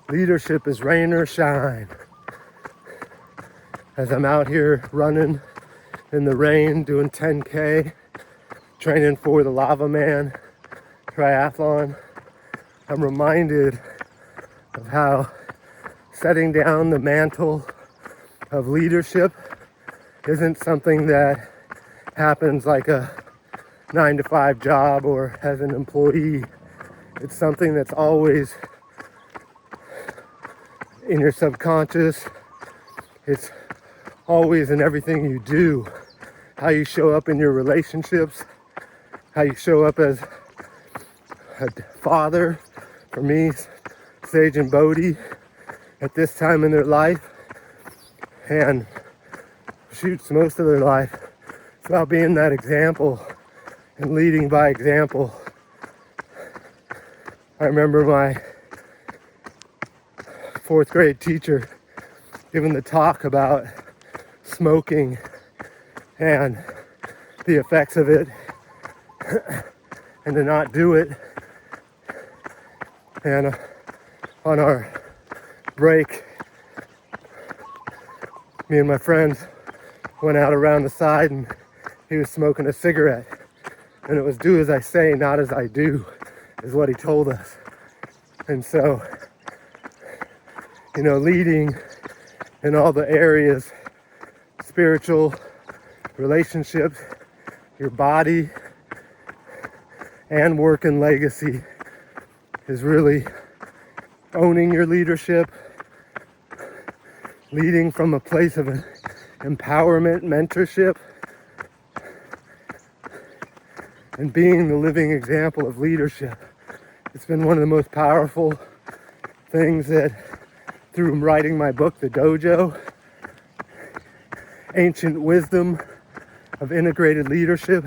Leadership is rain or shine. As I'm out here running in the rain, doing 10K, training for the Lava Man Triathlon, I'm reminded of how setting down the mantle of leadership isn't something that happens like a 9-to-5 job or as an employee. It's something that's always in your subconscious. It's always in everything you do. How you show up in your relationships, how you show up as a father. For me, Sage and Bodhi at this time in their life, and shoots most of their life. It's about being that example and leading by example. I remember my 4th grade teacher giving the talk about smoking and the effects of it and to not do it. And on our break, me and my friends went out around the side and he was smoking a cigarette. And it was do as I say, not as I do, is what he told us. And so, leading in all the areas, spiritual, relationships, your body, and work and legacy, is really owning your leadership, leading from a place of empowerment, mentorship, and being the living example of leadership. It's been one of the most powerful things that, through writing my book, The Dojo, Ancient Wisdom of Integrated Leadership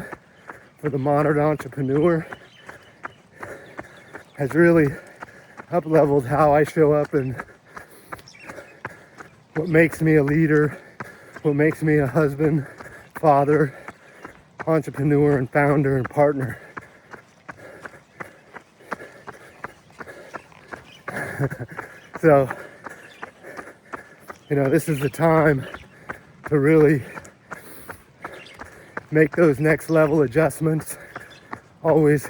for the Modern Entrepreneur, has really up-leveled how I show up and what makes me a leader, what makes me a husband, father, entrepreneur, and founder and partner. So, this is the time to really make those next level adjustments, always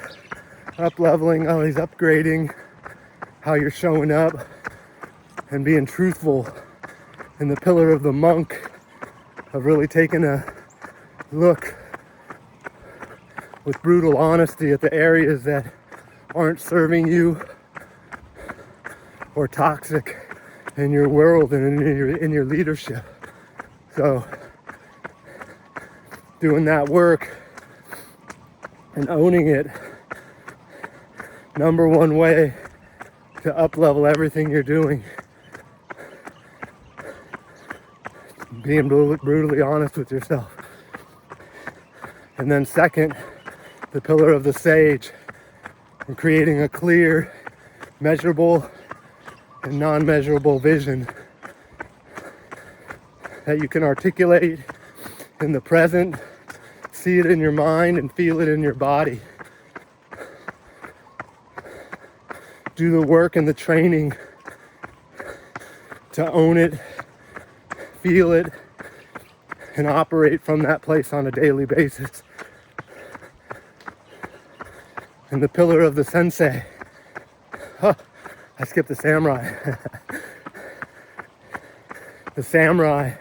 up-leveling, always upgrading how you're showing up and being truthful in the pillar of the monk of really taking a look with brutal honesty at the areas that aren't serving you or toxic in your world and in your leadership. So doing that work and owning it, number one way to up-level everything you're doing. Being brutally honest with yourself. And then second, the pillar of the sage, and creating a clear, measurable, and non-measurable vision that you can articulate in the present, see it in your mind, and feel it in your body. Do the work and the training to own it, feel it, and operate from that place on a daily basis. And the pillar of the sensei. I skipped the samurai. The samurai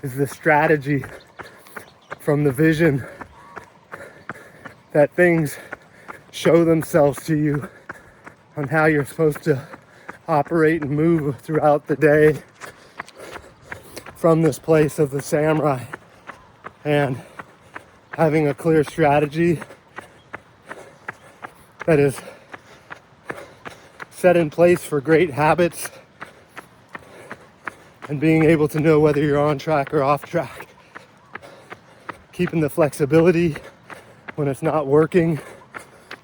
is the strategy from the vision that things show themselves to you on how you're supposed to operate and move throughout the day from this place of the samurai, and having a clear strategy that is set in place for great habits and being able to know whether you're on track or off track. Keeping the flexibility when it's not working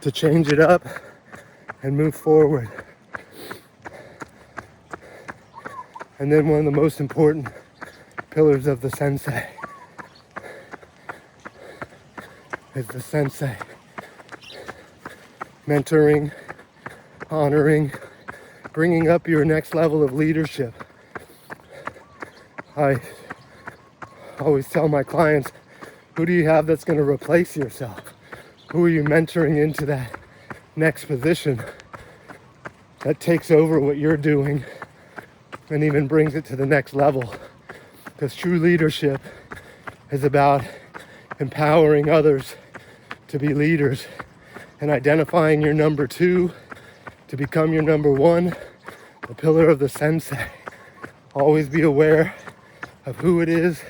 to change it up and move forward. And then one of the most important pillars of the sensei is the sensei. Mentoring, honoring, bringing up your next level of leadership. I always tell my clients, who do you have that's going to replace yourself? Who are you mentoring into that next position that takes over what you're doing and even brings it to the next level? Because true leadership is about empowering others to be leaders and identifying your number two to become your number one, the pillar of the sensei. Always be aware of who it is.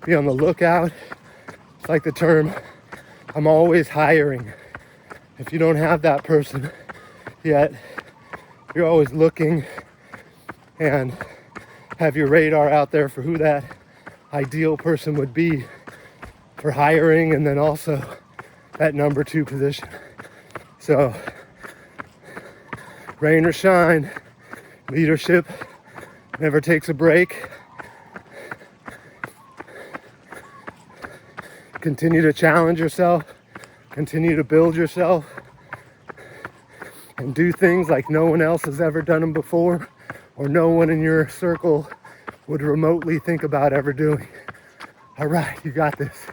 Be on the lookout. It's like the term, I'm always hiring. If you don't have that person yet, you're always looking and have your radar out there for who that ideal person would be for hiring, and then also that number two position. So, rain or shine, leadership never takes a break. Continue to challenge yourself, continue to build yourself, and do things like no one else has ever done them before, or no one in your circle would remotely think about ever doing. All right, you got this.